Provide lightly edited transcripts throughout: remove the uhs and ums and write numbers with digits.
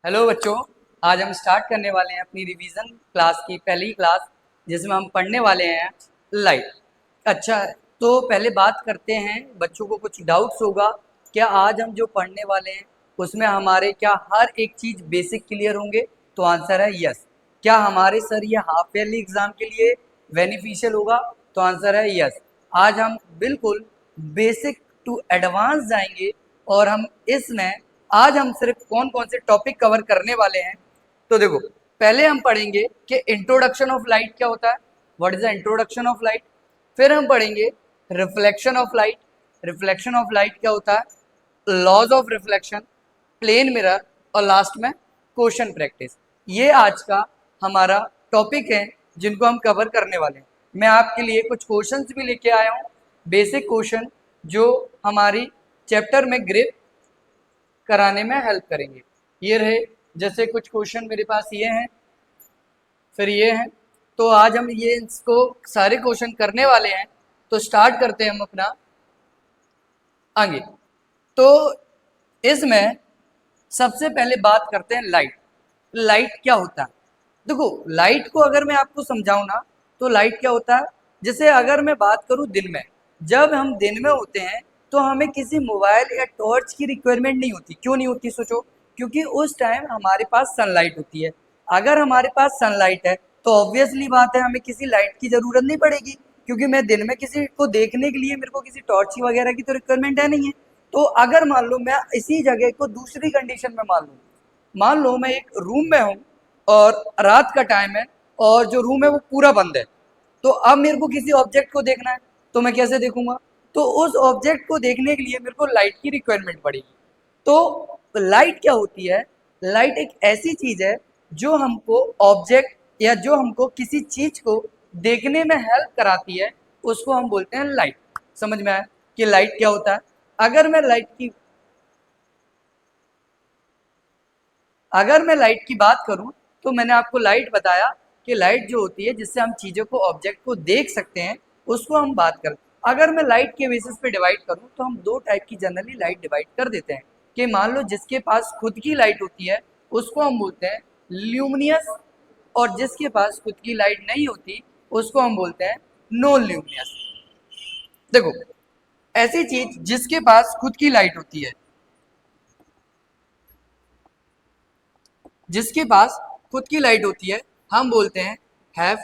Hello बच्चों, आज हम स्टार्ट करने वाले हैं अपनी रिवीजन क्लास की पहली क्लास, जिसमें हम पढ़ने वाले हैं लाइट। अच्छा, तो पहले बात करते हैं, बच्चों को कुछ डाउट्स होगा क्या आज हम जो पढ़ने वाले हैं उसमें हमारे क्या हर एक चीज़ बेसिक क्लियर होंगे? तो आंसर है यस। क्या हमारे सर ये हाफ ईयरली एग्ज़ाम के लिए बेनिफिशियल होगा? तो आंसर है यस। आज हम बिल्कुल बेसिक टू एडवांस जाएंगे और हम इसमें आज हम सिर्फ कौन कौन से टॉपिक कवर करने वाले हैं। तो देखो, पहले हम पढ़ेंगे कि इंट्रोडक्शन ऑफ लाइट क्या होता है, what is the introduction of light. फिर हम पढ़ेंगे reflection of light, reflection of light क्या होता है, laws of reflection, plane mirror, और लास्ट में क्वेश्चन प्रैक्टिस। ये आज का हमारा टॉपिक है जिनको हम कवर करने वाले हैं। मैं आपके लिए कुछ क्वेश्चंस भी लेके आया हूँ, बेसिक क्वेश्चन जो हमारी चैप्टर में ग्रिप कराने में हेल्प करेंगे। ये रहे, जैसे कुछ क्वेश्चन मेरे पास ये हैं, फिर ये हैं। तो आज हम ये इसको सारे क्वेश्चन करने वाले हैं। तो स्टार्ट करते हैं हम अपना आगे। तो इसमें सबसे पहले बात करते हैं लाइट। लाइट क्या होता है? देखो, लाइट को अगर मैं आपको समझाऊं ना, तो लाइट क्या होता है, जैसे अगर मैं बात करूं दिन में, जब हम दिन में होते हैं तो हमें किसी मोबाइल या टॉर्च की रिक्वायरमेंट नहीं होती। क्यों नहीं होती? सोचो, क्योंकि उस टाइम हमारे पास सनलाइट होती है। अगर हमारे पास सनलाइट है तो ऑब्वियसली बात है हमें किसी लाइट की ज़रूरत नहीं पड़ेगी, क्योंकि मैं दिन में किसी को देखने के लिए मेरे को किसी टॉर्च वगैरह की तो रिक्वायरमेंट है नहीं है। तो अगर मान लो मैं इसी जगह को दूसरी कंडीशन में मान लो मैं एक रूम में हूँ और रात का टाइम है और जो रूम है वो पूरा बंद है। तो अब मेरे को किसी ऑब्जेक्ट को देखना है, तो मैं कैसे देखूंगा? तो उस ऑब्जेक्ट को देखने के लिए मेरे को लाइट की रिक्वायरमेंट पड़ेगी। तो लाइट क्या होती है? लाइट एक ऐसी चीज है जो हमको ऑब्जेक्ट या जो हमको किसी चीज को देखने में हेल्प कराती है, उसको हम बोलते हैं लाइट। समझ में आया कि लाइट क्या होता है? अगर मैं लाइट की अगर मैं लाइट की बात करूं, तो मैंने आपको लाइट बताया कि लाइट जो होती है जिससे हम चीज़ों को, ऑब्जेक्ट को देख सकते हैं, उसको हम बात करें। अगर मैं लाइट के बेसिस पे डिवाइड करूं, तो हम दो टाइप की जनरली लाइट डिवाइड कर देते हैं कि मान लो जिसके पास खुद की लाइट होती है उसको हम बोलते हैं ल्यूमिनियस, और जिसके पास खुद की लाइट नहीं होती उसको हम बोलते हैं नॉन ल्यूमिनियस। देखो, ऐसी चीज जिसके पास खुद की लाइट होती है, जिसके पास खुद की लाइट होती है हम बोलते हैं हैव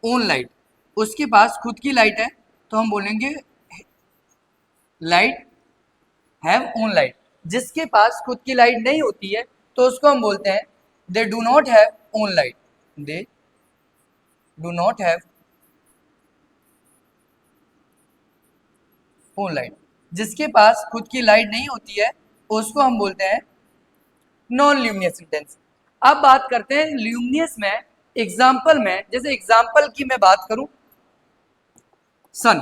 ओन लाइट। उसके पास खुद की लाइट है तो हम बोलेंगे लाइट हैव ओन लाइट। जिसके पास खुद की लाइट नहीं होती है तो उसको हम बोलते हैं they do not have own light. They do not have own light. जिसके पास खुद की लाइट नहीं होती है उसको हम बोलते हैं नॉन ल्यूमिनियस इंटेंस। अब बात करते हैं ल्यूमिनियस में। एग्जाम्पल में, जैसे एग्जाम्पल की मैं बात करूं, सन।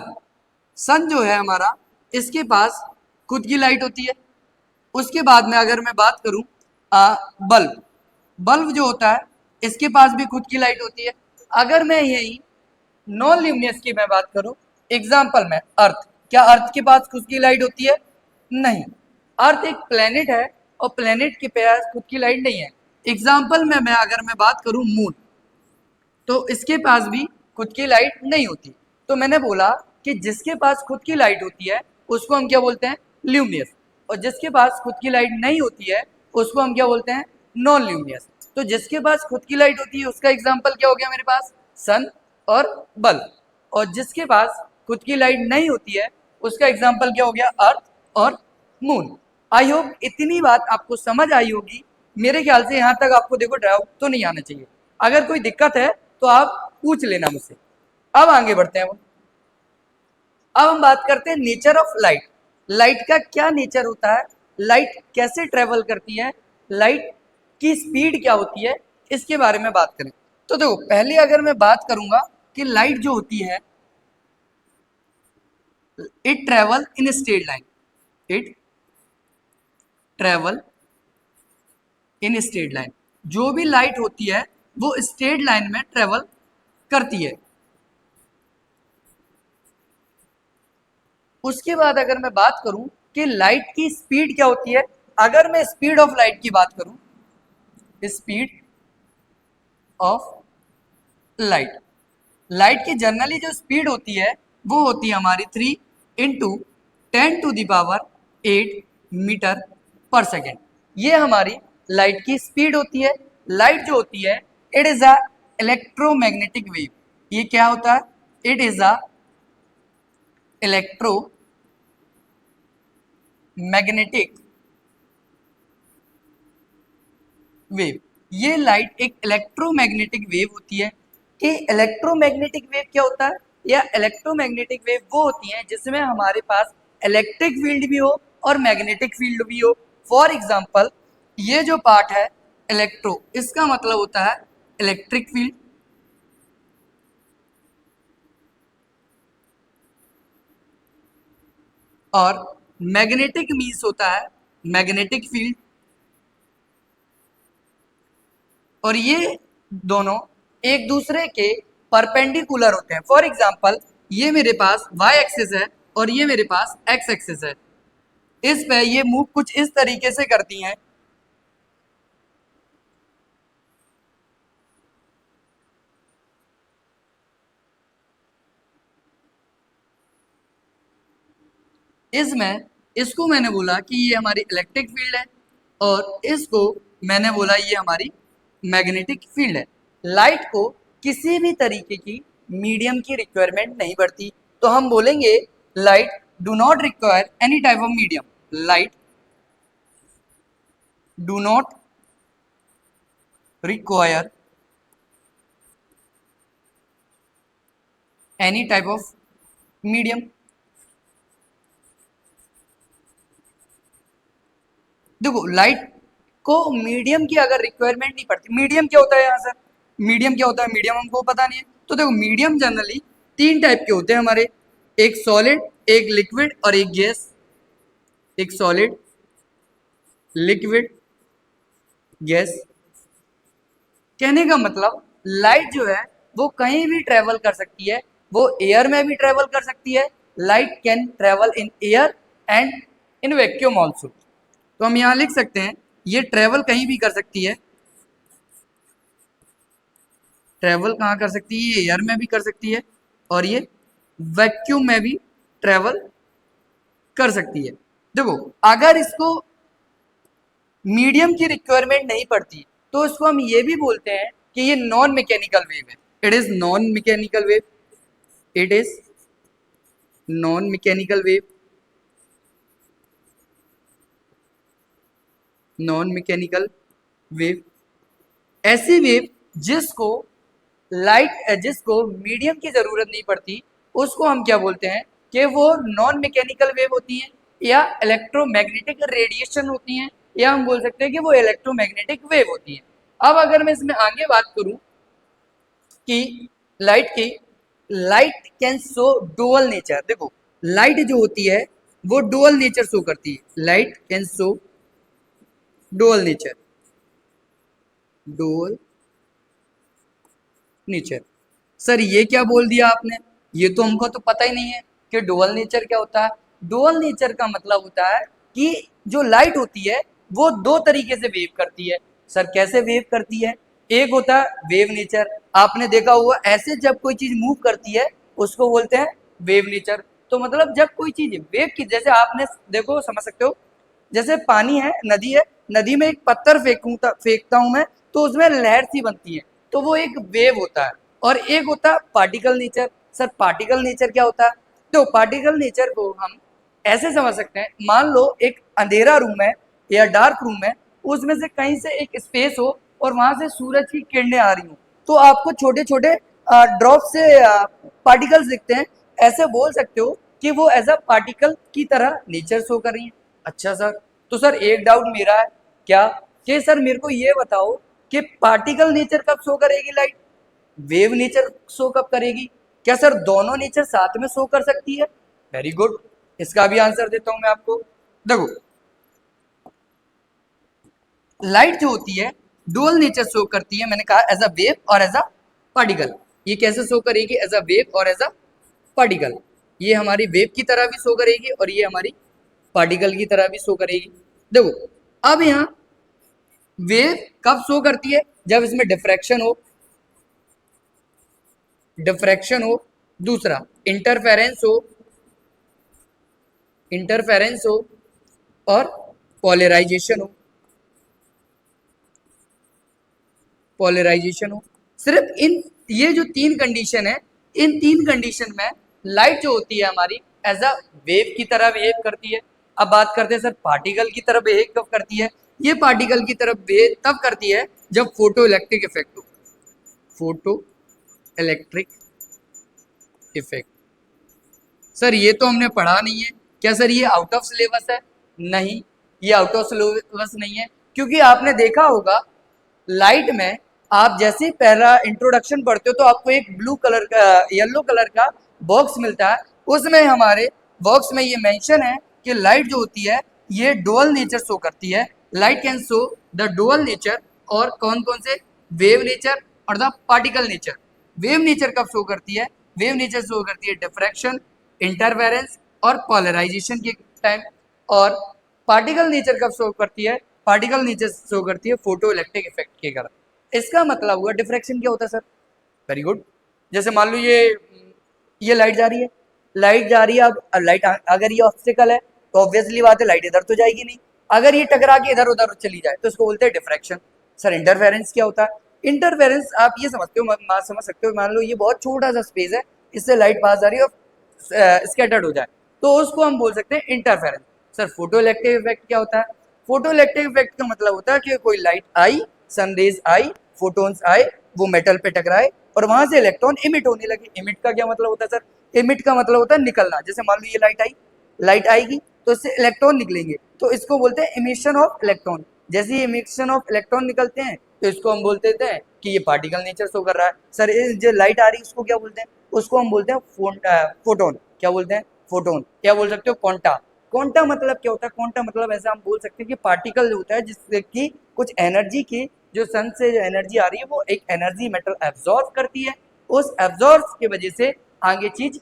सन जो है हमारा, इसके पास खुद की लाइट होती है। उसके बाद में अगर मैं बात करूं बल्ब, बल्ब जो होता है इसके पास भी खुद की लाइट होती है। अगर मैं यही नॉन ल्यूमिनियस की मैं बात करूं, एग्जाम्पल में अर्थ, क्या अर्थ के पास खुद की लाइट होती है? नहीं। अर्थ एक प्लेनेट है और प्लेनेट के पास खुद की लाइट नहीं है। एग्जाम्पल में मैं अगर मैं बात करूं मून, तो इसके पास भी खुद की लाइट नहीं होती। तो मैंने बोला कि जिसके पास खुद की लाइट होती है उसको हम क्या बोलते हैं? ल्यूमिनियस। और जिसके पास खुद की लाइट नहीं होती है उसको हम क्या बोलते हैं? Non luminous. तो जिसके पास खुद की लाइट होती है उसका एग्जाम्पल क्या हो गया मेरे पास? सन और बल्ब। और जिसके पास खुद की लाइट नहीं होती है उसका एग्जाम्पल क्या हो गया? अर्थ और मून। आई होप इतनी बात आपको समझ आई होगी। मेरे ख्याल से यहाँ तक आपको देखो डाउट तो नहीं आना चाहिए। अगर कोई दिक्कत है तो आप पूछ लेना मुझसे। अब आगे बढ़ते हैं। अब हम बात करते हैं नेचर ऑफ लाइट। लाइट का क्या नेचर होता है, लाइट कैसे ट्रेवल करती है, लाइट की स्पीड क्या होती है, इसके बारे में बात करें। तो देखो, पहले अगर मैं बात करूंगा कि लाइट जो होती है it travel in straight line. It travel in straight line. जो भी लाइट होती है वो स्ट्रेट लाइन में ट्रेवल करती है। उसके बाद अगर मैं बात करूं कि लाइट की स्पीड क्या होती है, अगर मैं स्पीड ऑफ लाइट की बात करूं, स्पीड ऑफ लाइट। लाइट की जनरली जो स्पीड होती है वो होती है हमारी 3 × 10⁸ मीटर पर सेकेंड। ये हमारी लाइट की स्पीड होती है। लाइट जो होती है it is a electromagnetic wave. ये क्या होता है? It is a electromagnetic wave. ये लाइट एक इलेक्ट्रोमैग्नेटिक वेव होती है। कि इलेक्ट्रोमैग्नेटिक वेव क्या होता है? या इलेक्ट्रोमैग्नेटिक वेव वो होती है जिसमें हमारे पास इलेक्ट्रिक फील्ड भी हो और मैग्नेटिक फील्ड भी हो। फॉर एग्जांपल ये जो पार्ट है इलेक्ट्रो, इसका मतलब होता है इलेक्ट्रिक फील्ड, और मैग्नेटिक मीन्स होता है मैग्नेटिक फील्ड। और ये दोनों एक दूसरे के परपेंडिकुलर होते हैं। फॉर एग्जाम्पल ये मेरे पास वाई एक्सिस है और ये मेरे पास एक्स एक्सिस है। इस पे ये मूव कुछ इस तरीके से करती हैं। इसमें इसको मैंने बोला कि ये हमारी इलेक्ट्रिक फील्ड है और इसको मैंने बोला ये हमारी मैग्नेटिक फील्ड है। लाइट को किसी भी तरीके की मीडियम की रिक्वायरमेंट नहीं पड़ती, तो हम बोलेंगे light do not require any type of medium. Light do not require any type of medium. देखो लाइट को मीडियम की अगर रिक्वायरमेंट नहीं पड़ती, मीडियम क्या होता है यहाँ सर? मीडियम क्या होता है? मीडियम हमको पता नहीं है। तो देखो मीडियम जनरली 3 टाइप के होते हैं हमारे, एक सॉलिड, एक लिक्विड और एक गैस। एक सॉलिड, लिक्विड, गैस। कहने का मतलब लाइट जो है वो कहीं भी ट्रेवल कर सकती है। वो एयर में भी ट्रेवल कर सकती है। Light can travel in air and in vacuum also. तो हम यहाँ लिख सकते हैं ये ट्रेवल कहीं भी कर सकती है। ट्रेवल कहाँ कर सकती है? ये एयर में भी कर सकती है और ये वैक्यूम में भी ट्रेवल कर सकती है। देखो अगर इसको मीडियम की रिक्वायरमेंट नहीं पड़ती तो इसको हम ये भी बोलते हैं कि ये नॉन मैकेनिकल वेव है। It is non mechanical wave. It is non mechanical wave. Non mechanical wave ऐसी वेव जिसको मीडियम की जरूरत नहीं पड़ती, उसको हम क्या बोलते हैं कि वो नॉन मैकेनिकल वेव होती हैं या इलेक्ट्रोमैग्नेटिक रेडिएशन होती हैं, या हम बोल सकते हैं कि वो इलेक्ट्रोमैग्नेटिक वेव होती हैं। अब अगर मैं इसमें आगे बात करूं कि light can show dual nature. देखो लाइट जो होती है वो डुअल नेचर शो करती है। Light can show dual nature. Dual nature. Sir ये क्या बोल दिया आपने? ये तो हमको तो पता ही नहीं है कि डुअल नेचर क्या होता है। डुअल नेचर का मतलब होता है कि जो लाइट होती है वो दो तरीके से वेव करती है। सर कैसे वेव करती है? एक होता है वेव नेचर। आपने देखा हुआ ऐसे जब कोई चीज मूव करती है उसको बोलते हैं वेव नेचर। तो मतलब जब कोई चीज वेव की, जैसे आपने देखो समझ सकते हो, जैसे पानी है, नदी है, नदी में एक पत्थर फेंकता हूं मैं तो उसमें लहर सी बनती है, तो वो एक वेव होता है। और एक होता है particle nature. Sir particle nature क्या होता है? तो पार्टिकल नेचर को हम ऐसे समझ सकते हैं, मान लो एक अंधेरा रूम है या डार्क रूम है, उसमें से कहीं से एक स्पेस हो और वहां से सूरज की किरणें आ रही हो, तो आपको छोटे छोटे ड्रॉप से पार्टिकल्स दिखते हैं। ऐसे बोल सकते हो कि वो एज अ पार्टिकल की तरह नेचर शो कर रही है। अच्छा सर, तो सर एक डाउट मेरा है, क्या कि सर मेरे को ये बताओ कि पार्टिकल नेचर कब शो करेगी लाइट, वेव नेचर शो कब करेगी? क्या सर दोनों नेचर साथ में शो कर सकती है? वेरी गुड, इसका भी आंसर देता हूं मैं आपको। देखो लाइट जो होती है डुअल नेचर शो करती है, मैंने कहा एज अ वेव और एज अ पार्टिकल। ये कैसे शो करेगी? एज अ वेव और एज अ पार्टिकल। ये हमारी वेव की तरह भी शो करेगी और ये हमारी पार्टिकल की तरह भी शो करेगी। देखो अब यहाँ वेव कब शो करती है? जब इसमें डिफ्रैक्शन हो, दूसरा इंटरफेरेंस हो और पोलराइजेशन हो। सिर्फ इन ये जो तीन कंडीशन है, इन तीन कंडीशन में लाइट जो होती है हमारी एज अ वेव की तरह बिहेव करती है। अब बात करते हैं सर पार्टिकल की तरह बिहेव कब करती है? ये पार्टिकल की तरफ बिहेव तब करती है जब फोटो इलेक्ट्रिक इफेक्ट हो। फोटो इलेक्ट्रिक इफेक्ट, सर ये तो हमने पढ़ा नहीं है, क्या सर ये आउट ऑफ सिलेबस है? नहीं, ये आउट ऑफ सिलेबस नहीं है, क्योंकि आपने देखा होगा लाइट में आप जैसे ही पहला इंट्रोडक्शन पढ़ते हो तो आपको एक ब्लू कलर का, येलो कलर का बॉक्स मिलता है। उसमें हमारे बॉक्स में ये मेंशन है कि लाइट जो होती है ये डुअल नेचर शो करती है। Light can show the dual nature, और कौन कौन से? वेव नेचर और the particle nature. Wave nature कब शो करती है? वेव नेचर शो करती है डिफ्रैक्शन, इंटरफेरेंस और पोलराइजेशन के टाइम। और पार्टिकल नेचर कब शो करती है? पार्टिकल नेचर शो करती है फोटो इलेक्ट्रिक इफेक्ट के कारण। इसका मतलब हुआ डिफ्रैक्शन क्या होता है सर? Very good. जैसे मान लो ये लाइट जा रही है, लाइट जा रही है। अब लाइट अगर ये ऑब्स्टिकल है तो ऑब्वियसली बात है लाइट इधर तो जाएगी नहीं। अगर ये टकरा के इधर उधर चली जाए तो इसको बोलते हैं डिफ्रैक्शन। सर इंटरफेरेंस क्या होता है? इंटरफेरेंस आप ये समझते हो, समझ सकते हो, मान लो ये बहुत छोटा सा स्पेस है, इससे लाइट पास आ रही है और स्कैटर्ड हो जाए तो उसको हम बोल सकते हैं interference. Sir photo electric effect क्या होता है? फोटो इलेक्ट्रिक इफेक्ट का मतलब होता है कि कोई लाइट आई, सनरेज आई, फोटोन्स आए, वो मेटल पे टकराए और वहां से इलेक्ट्रॉन इमिट होने लगे। इमिट का क्या मतलब होता है सर? इमिट का मतलब होता है निकलना। जैसे मान लो ये लाइट आई, लाइट आएगी तो इससे इलेक्ट्रॉन निकलेंगे, तो इसको बोलते हैं इमिशन ऑफ इलेक्ट्रॉन। जैसे ही इमिशन ऑफ इलेक्ट्रॉन निकलते हैं तो इसको हम बोलते हैं कि ये पार्टिकल नेचर शो कर रहा है। सर जो लाइट आ रही है उसको क्या बोलते हैं? उसको हम बोलते हैं फोटोन। क्या बोलते हैं? फोटोन। क्या बोल सकते हो? क्वांटा। क्वांटा मतलब क्या होता है? क्वांटा मतलब ऐसा हम बोल सकते हैं कि पार्टिकल जो होता है जिससे कि कुछ एनर्जी की, जो सन से जो एनर्जी आ रही है वो एक एनर्जी मेटल एब्जॉर्ब करती है। उस एब्जॉर्ब की वजह से आगे चीज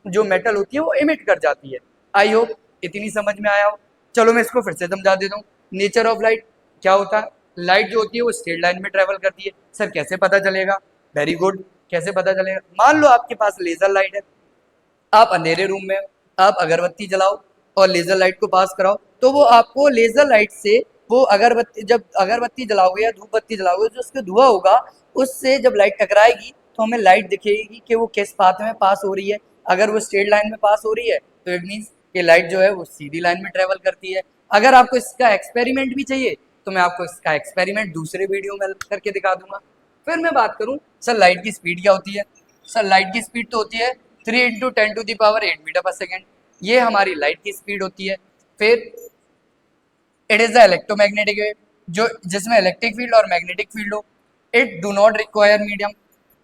जो मेटल होती है वो इमिट कर जाती है। आई होप इतनी समझ में आया हो। चलो मैं इसको फिर से समझा देता हूँ। नेचर ऑफ लाइट क्या होता है? लाइट जो होती है वो स्ट्रेट लाइन में ट्रेवल करती है। सर कैसे पता चलेगा? वेरी गुड, कैसे पता चलेगा? मान लो आपके पास लेजर लाइट है, आप अंधेरे रूम में, आप अगरबत्ती जलाओ और लेजर लाइट को पास कराओ तो वो आपको लेजर लाइट से, वो अगरबत्ती, जब अगरबत्ती जलाओगे या धूप बत्ती जलाओगे जो उसके धुआं होगा उससे जब लाइट टकराएगी तो हमें लाइट दिखेगी कि वो किस पाथ में पास हो रही है। अगर वो स्ट्रेट लाइन में पास हो रही है तो इट मीन्स कि लाइट जो है वो सीधी लाइन में ट्रेवल करती है। अगर आपको इसका एक्सपेरिमेंट भी चाहिए तो मैं आपको इसका एक्सपेरिमेंट दूसरे वीडियो में करके दिखा दूंगा। फिर मैं बात करूं सर लाइट की स्पीड क्या होती है? सर लाइट की स्पीड तो होती है 3 × 10⁸ मीटर पर सेकेंड। ये हमारी लाइट की स्पीड होती है। फिर it is the electromagnetic wave, जो जिसमें इलेक्ट्रिक फील्ड और मैग्नेटिक फील्ड हो। It do not require medium,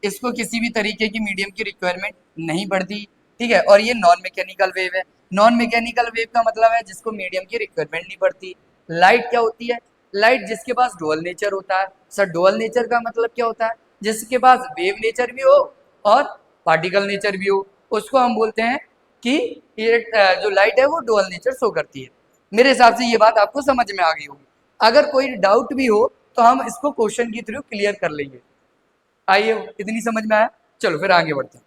इसको किसी भी तरीके की मीडियम की रिक्वायरमेंट नहीं पड़ती। ठीक है, और ये नॉन मैकेनिकल वेव है। नॉन मैकेनिकल वेव का मतलब है जिसको मीडियम की रिक्वायरमेंट नहीं पड़ती। लाइट क्या होती है? लाइट जिसके पास डुअल नेचर होता है। सर डुअल नेचर का मतलब क्या होता है? जिसके पास वेव नेचर भी हो और पार्टिकल नेचर भी हो, उसको हम बोलते हैं कि ये जो लाइट है वो डुअल नेचर शो करती है। मेरे हिसाब से ये बात आपको समझ में आ गई होगी। अगर कोई डाउट भी हो तो हम इसको क्वेश्चन के थ्रू क्लियर कर लेंगे। आइए, इतनी समझ में आया? चलो फिर आगे बढ़ते हैं।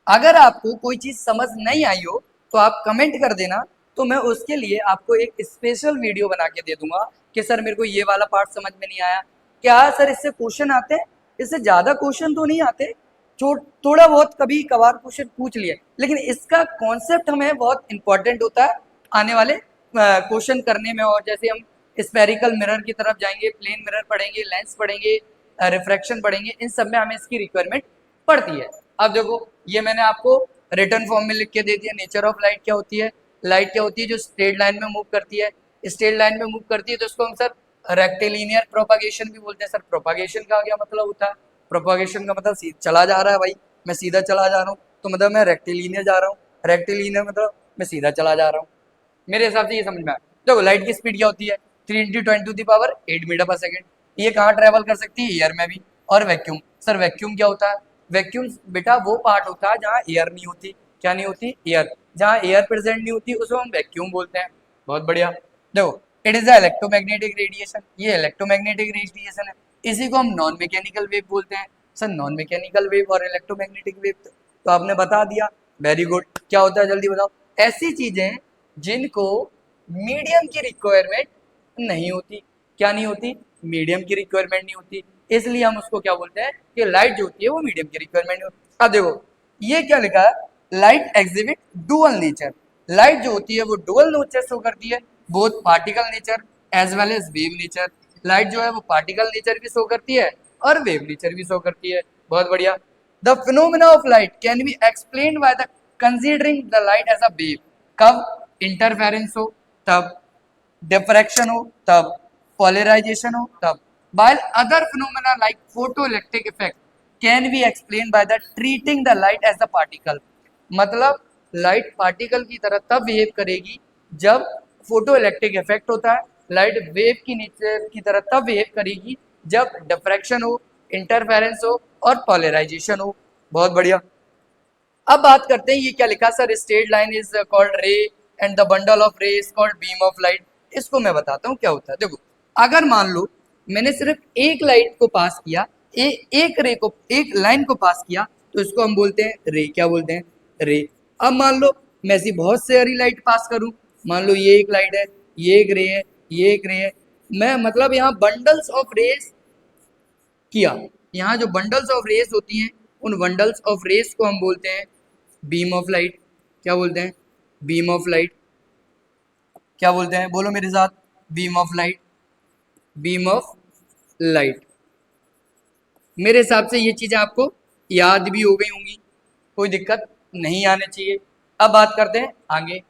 अगर आपको कोई चीज समझ नहीं आई हो तो आप कमेंट कर देना, तो मैं उसके लिए आपको एक स्पेशल वीडियो बना के दे दूंगा कि सर मेरे को ये वाला पार्ट समझ में नहीं आया। क्या सर इससे क्वेश्चन आते हैं? इससे ज्यादा क्वेश्चन तो नहीं आते, थोड़ा बहुत कभी कभार क्वेश्चन पूछ लिए, लेकिन इसका कॉन्सेप्ट हमें बहुत इंपॉर्टेंट होता है आने वाले क्वेश्चन करने में। और जैसे हम स्पेरिकल मिरर की तरफ जाएंगे, प्लेन मिरर पढ़ेंगे, लेंस पढ़ेंगे, रिफ्रैक्शन पढ़ेंगे, इन सब में हमें इसकी रिक्वायरमेंट पड़ती है। अब देखो ये मैंने आपको रिटर्न फॉर्म में लिख के दे दिया। नेचर ऑफ लाइट क्या होती है? लाइट क्या होती है? जो स्ट्रेट लाइन में मूव करती है। स्ट्रेट लाइन में मूव करती है तो इसको हम सर रेक्टिलिनियर प्रोपागेशन भी बोलते हैं। सर प्रोपागेशन का क्या मतलब होता है? प्रोपागेशन का मतलब चला जा रहा है भाई, मैं सीधा चला जा रहा हूँ तो मतलब मैं रेक्टिलिनियर जा रहा हूँ। रेक्टिलिनियर मतलब मैं सीधा चला जा रहा हूँ। मेरे हिसाब से ये समझ में आया। देखो लाइट की स्पीड क्या होती है? 3 × 10⁸ ये कहाँ ट्रेवल कर सकती है? एयर में भी। और वैक्यूम, सर वैक्यूम क्या होता है? वैक्यूम बेटा वो पार्ट होता है जहाँ एयर नहीं होती। क्या नहीं होती? एयर। जहाँ एयर प्रेजेंट नहीं होती उसको हम वैक्यूम बोलते हैं। बहुत बढ़िया। देखो it is a electromagnetic radiation, ये इलेक्ट्रोमैग्नेटिक रेडिएशन है, इसी को हम नॉन मैकेनिकल वेव बोलते हैं। सर नॉन मैकेनिकल वेव और इलेक्ट्रोमैग्नेटिक वेव तो आपने बता दिया, वेरी गुड। क्या होता है जल्दी बताओ? ऐसी चीजें जिनको मीडियम की रिक्वायरमेंट नहीं होती। क्या नहीं होती? मीडियम की रिक्वायरमेंट नहीं होती, इसलिए हम उसको क्या बोलते हैं कि लाइट जो होती है वो मीडियम की रिक्वायरमेंट नहीं होती। अब देखो ये क्या लिखा है, light exhibit dual nature. Light जो होती है वो डुअल नेचर शो करती है, both particle nature as well as wave nature. Light जो है वो पार्टिकल नेचर भी शो करती है और वेव नेचर भी शो करती है। बहुत बढ़िया। The phenomena of light can be explained by the considering the light as a wave. कब? इंटरफेरेंस हो तब, डिफ्रैक्शन हो तब, पोलराइजेशन हो तब। while other phenomena like photoelectric effect can be explained by the treating the light as a particle। मतलब light particle की तरह तब बिहेव करेगी जब फोटो इलेक्ट्रिक इफेक्ट होता है, लाइट वेव की नीचे की तरह तब बिहेव करेगी जब डिफ्रैक्शन हो, इंटरफेरेंस हो और पोलराइजेशन हो। बहुत बढ़िया। अब बात करते हैं ये क्या लिखा sir, straight line is called रे एंड द बंडल ऑफ रे is called beam of light. इसको मैं बताता हूँ क्या होता है। देखो अगर मान लो मैंने सिर्फ एक लाइट को पास किया, एक रे को, एक लाइन को पास किया, तो इसको हम बोलते हैं रे। क्या बोलते हैं? रे। अब मान लो मैं ऐसी बहुत सारी लाइट पास करूं, मान लो ये एक लाइट है, ये एक रे है, ये एक रे है, मैं मतलब यहाँ बंडल्स ऑफ रेस किया। यहाँ जो बंडल्स ऑफ रेस होती हैं उन बंडल्स ऑफ रेस को हम बोलते हैं बीम ऑफ लाइट। क्या बोलते हैं? Beam of light. क्या बोलते हैं? बोलो मेरे साथ, beam of light. Beam of light. मेरे हिसाब से ये चीजें आपको याद भी हो गई होंगी, कोई दिक्कत नहीं आनी चाहिए। अब बात करते हैं आगे।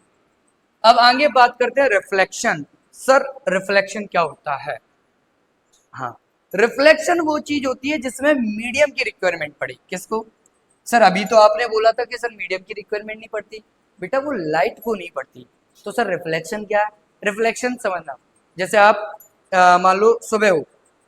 अब आगे बात करते हैं रिफ्लेक्शन। सर रिफ्लेक्शन क्या होता है? हाँ, रिफ्लेक्शन वो चीज होती है जिसमें मीडियम की रिक्वायरमेंट पड़े। किसको? सर अभी तो आपने बोला था कि सर मीडियम की रिक्वायरमेंट नहीं पड़ती, बेटा वो लाइट को नहीं पड़ती। तो सर रिफ्लेक्शन क्या है? रिफ्लेक्शन समझना, जैसे आप मान लो सुबह हो,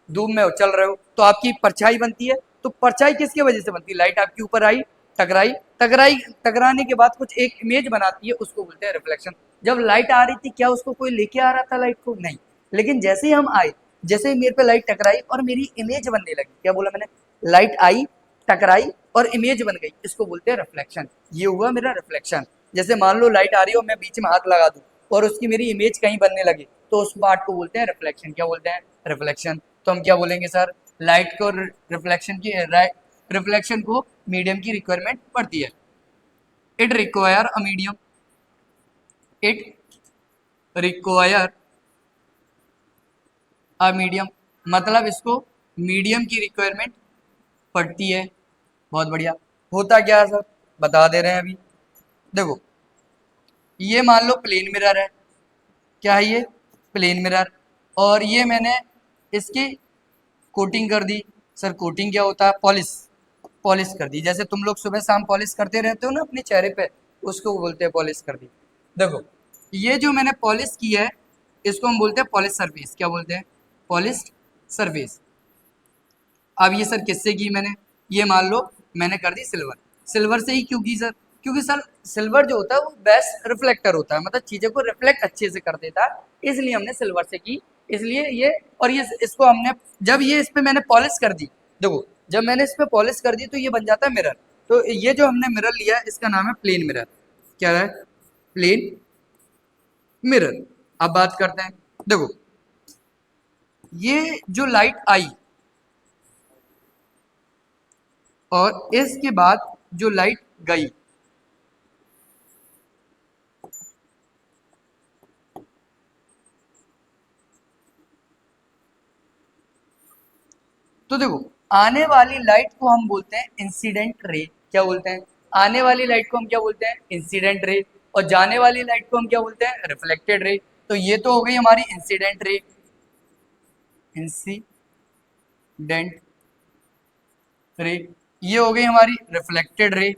धूप में हो, चल रहे हो, तो आपकी परछाई बनती है। तो परछाई किसकी वजह से बनती है? लाइट आपके ऊपर आई, टकराई, टकराई, टकराने के बाद कुछ एक इमेज बनाती है, उसको बोलते हैं रिफ्लेक्शन। जब लाइट आ रही थी क्या उसको कोई लेके आ रहा था लाइट को? नहीं। लेकिन जैसे ही हम आए, जैसे ही मेरे पे लाइट टकराई और मेरी इमेज बनने लगी, क्या बोला मैंने? लाइट आई, टकराई और इमेज बन गई, इसको बोलते हैं रिफ्लेक्शन। ये हुआ मेरा रिफ्लेक्शन। जैसे मान लो लाइट आ रही हो, मैं बीच में हाथ लगा दूं और उसकी मेरी इमेज कहीं बनने लगे, तो उस पार्ट को बोलते हैं रिफ्लेक्शन। क्या बोलते हैं? रिफ्लेक्शन। तो हम क्या बोलेंगे सर, लाइट को रिफ्लेक्शन को मीडियम की रिक्वायरमेंट पड़ती है। It require a medium, it require a medium, मतलब इसको मीडियम की रिक्वायरमेंट पड़ती है। बहुत बढ़िया। होता क्या है सर, बता दे रहे हैं अभी। देखो ये मान लो प्लेन मिरर है। क्या है ये? Plane mirror. और ये मैंने इसकी कोटिंग कर दी। सर कोटिंग क्या होता है? पॉलिश। पॉलिश कर दी, जैसे तुम लोग सुबह शाम पॉलिश करते रहते हो ना अपने चेहरे पे, उसको बोलते हैं पॉलिश कर दी। देखो ये जो मैंने पॉलिश की है इसको हम बोलते हैं पॉलिश सरफेस। क्या बोलते हैं? Polish surface. अब ये सर किससे की मैंने? ये मान लो मैंने कर दी सिल्वर। सिल्वर से ही क्यों की सर? क्योंकि सर सिल्वर जो होता है वो बेस्ट रिफ्लेक्टर होता है, मतलब चीज़ों को रिफ्लेक्ट अच्छे से कर देता है, इसलिए हमने सिल्वर से की। इसलिए ये, और ये इसको हमने, जब ये इस पर मैंने पॉलिश कर दी, देखो जब मैंने इस पर पॉलिश कर दी तो ये बन जाता है मिरर। तो ये जो हमने मिरर लिया है इसका नाम है प्लेन मिरर। क्या है? Plane mirror. अब बात करते हैं, देखो ये जो लाइट आई और इसके बाद जो लाइट गई, तो देखो आने वाली लाइट को हम बोलते हैं इंसिडेंट रे। क्या बोलते हैं? आने वाली लाइट को हम क्या बोलते हैं? Incident ray. और जाने वाली लाइट को हम क्या बोलते हैं? Reflected ray. तो ये तो हो गई हमारी इंसिडेंट रे, इंसिडेंट रे। ये हो गई हमारी रिफ्लेक्टेड रे,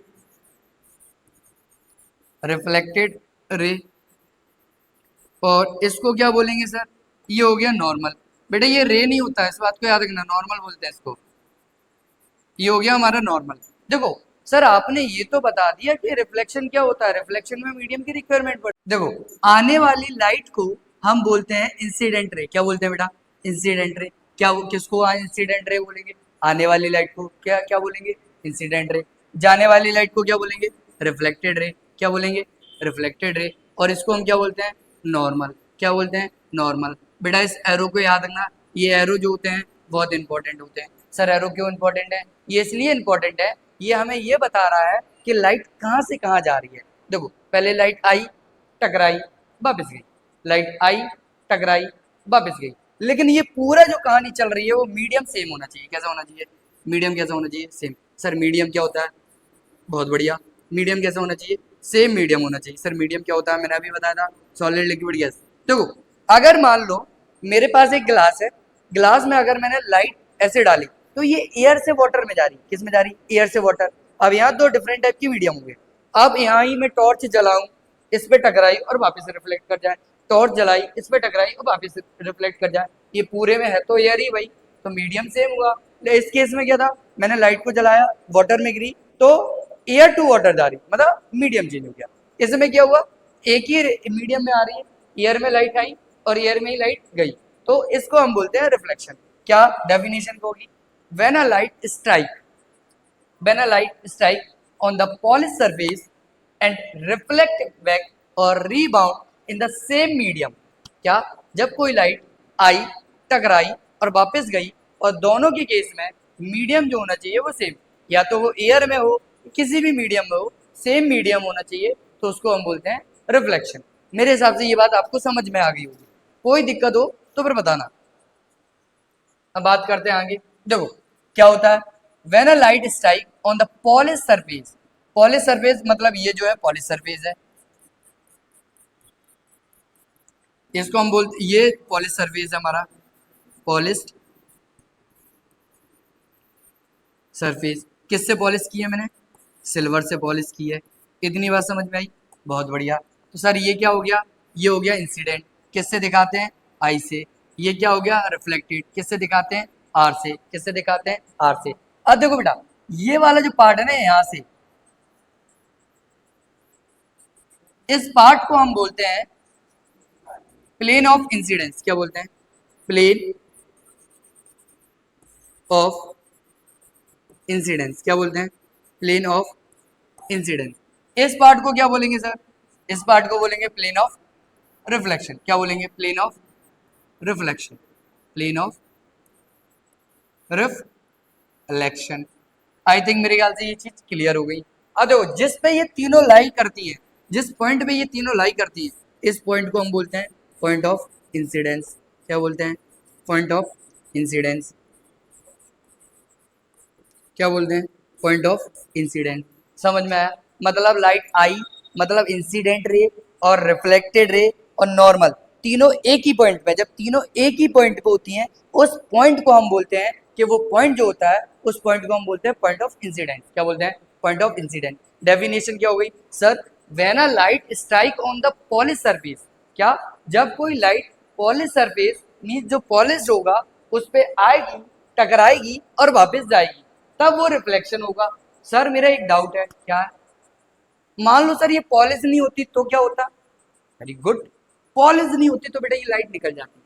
रिफ्लेक्टेड रे। और इसको क्या बोलेंगे सर? ये हो गया नॉर्मल। बेटा ये रे नहीं होता है, इस बात को याद रखना, नॉर्मल बोलते हैं इसको। ये हो गया हमारा नॉर्मल। देखो सर आपने ये तो बता दिया कि रिफ्लेक्शन क्या होता है, रिफ्लेक्शन में मीडियम की रिक्वायरमेंट पड़ती है। देखो आने वाली लाइट को हम बोलते हैं इंसिडेंट रे। क्या बोलते हैं बेटा? Incident ray. क्या किसको इंसिडेंट रे बोलेंगे? आने वाली लाइट को क्या क्या बोलेंगे? Incident ray. जाने वाली लाइट को क्या बोलेंगे? Reflected ray. क्या बोलेंगे? Reflected ray. और इसको हम क्या बोलते हैं? नॉर्मल। क्या बोलते हैं? नॉर्मल। बेटा इस एरो को याद रखना, ये एरो जो होते हैं बहुत इंपॉर्टेंट होते हैं। सर एरो क्यों इंपॉर्टेंट है? ये इसलिए इंपॉर्टेंट है, ये हमें ये बता रहा है कि लाइट कहाँ से कहाँ जा रही है। देखो पहले लाइट आई, टकराई, वापस गई, लाइट आई, टकराई, वापस गई। लेकिन ये पूरा जो कहानी चल रही है वो मीडियम सेम होना चाहिए। कैसा होना चाहिए? मीडियम कैसा होना चाहिए? सेम। सर मीडियम क्या होता है? बहुत बढ़िया। मीडियम कैसा होना चाहिए? सेम मीडियम होना चाहिए। सर मीडियम क्या होता है? मैंने अभी बताया था, सॉलिड, लिक्विड, गैस। देखो अगर मान लो मेरे पास एक गिलास है, गिलास में अगर मैंने लाइट ऐसे डाली तो ये एयर से वाटर में जा रही, किस में जा रही? एयर से वाटर। अब यहाँ दो डिफरेंट टाइप की मीडियम होंगे। अब यहाँ ही मैं टॉर्च जलाऊं, इस पे टकराई और वापस रिफ्लेक्ट कर जाए, टॉर्च जलाई, इस पे टकराई और वापस रिफ्लेक्ट कर जाए, ये पूरे में है तो एयर ही भाई, तो मीडियम सेम हुआ। इस केस में क्या था? मैंने लाइट को जलाया, वाटर में गिरी, तो एयर टू वाटर जा रही, मतलब मीडियम चेंज हो गया। इसमें क्या हुआ? एक ही मीडियम में आ रही है, एयर में लाइट आई और एयर में ही लाइट गई, तो इसको हम बोलते हैं रिफ्लेक्शन। क्या डेफिनेशन होगी? When a light strike, when a light strike on the polished surface and reflect back or rebound in the same medium। क्या? जब कोई लाइट आई, टकराई और वापस गई, और दोनों के केस में मीडियम जो होना चाहिए वो सेम, या तो वो एयर में हो, किसी भी मीडियम में हो, सेम मीडियम होना चाहिए, तो उसको हम बोलते हैं रिफ्लेक्शन। मेरे हिसाब से ये बात आपको समझ में आ गई होगी। कोई दिक्कत हो तो फिर बताना। अब बात करते हैं आगे। देखो क्या होता है? When a light strike on the polish surface, polish surface मतलब ये जो है पॉलिश सरफेस है, इसको हम बोलते, ये पॉलिश सरफेस है हमारा, पॉलिश्ड सरफेस। किससे पॉलिश की है मैंने? सिल्वर से पॉलिश की है। इतनी बात समझ में आई? बहुत बढ़िया। तो सर ये क्या हो गया? ये हो गया इंसिडेंट। किससे दिखाते हैं? आई से। ये क्या हो गया? रिफ्लेक्टेड। किससे दिखाते हैं? आर से। किससे दिखाते हैं? आर से। अब देखो बेटा, ये वाला जो पार्ट है ना यहाँ से, इस पार्ट को हम बोलते हैं प्लेन ऑफ इंसिडेंस। क्या बोलते हैं? Plane of incidence. क्या बोलते हैं? Plane of incidence. इस पार्ट को क्या बोलेंगे सर? इस पार्ट को बोलेंगे प्लेन ऑफ रिफ्लेक्शन। क्या बोलेंगे? Plane of reflection. Plane of reflection. I think मेरे ख्याल से ये चीज क्लियर हो गई। अब देखो जिस पे ये तीनों लाई करती है, जिस पॉइंट पे ये तीनों लाई करती है, इस पॉइंट को हम बोलते हैं पॉइंट ऑफ इंसिडेंस। क्या बोलते हैं? Point of incidence. क्या बोलते हैं? Point of incident. समझ में आया? मतलब लाइट आई, मतलब इंसिडेंट रे और रिफ्लेक्टेड रे और नॉर्मल, तीनों एक ही पॉइंट पे, जब तीनों एक ही पॉइंट पे होती हैं, उस पॉइंट को हम बोलते हैं कि वो पॉइंट जो होता है उस पॉइंट को हम बोलते हैं पॉइंट ऑफ इंसिडेंट। क्या बोलते हैं? Point of incident. डेफिनेशन क्या हो गई sir? When a light strike on the polish surface. क्या? जब कोई लाइट पॉलिश सरफेस मींस जो पॉलिश होगा उस पे आएगी, टकराएगी और वापस जाएगी, तब वो रिफ्लेक्शन होगा। सर मेरा एक डाउट है, क्या है? मान लो सर ये पॉलिश नहीं होती तो क्या होता? Very good. पॉलिश नहीं होती तो बेटा ये लाइट निकल जाती,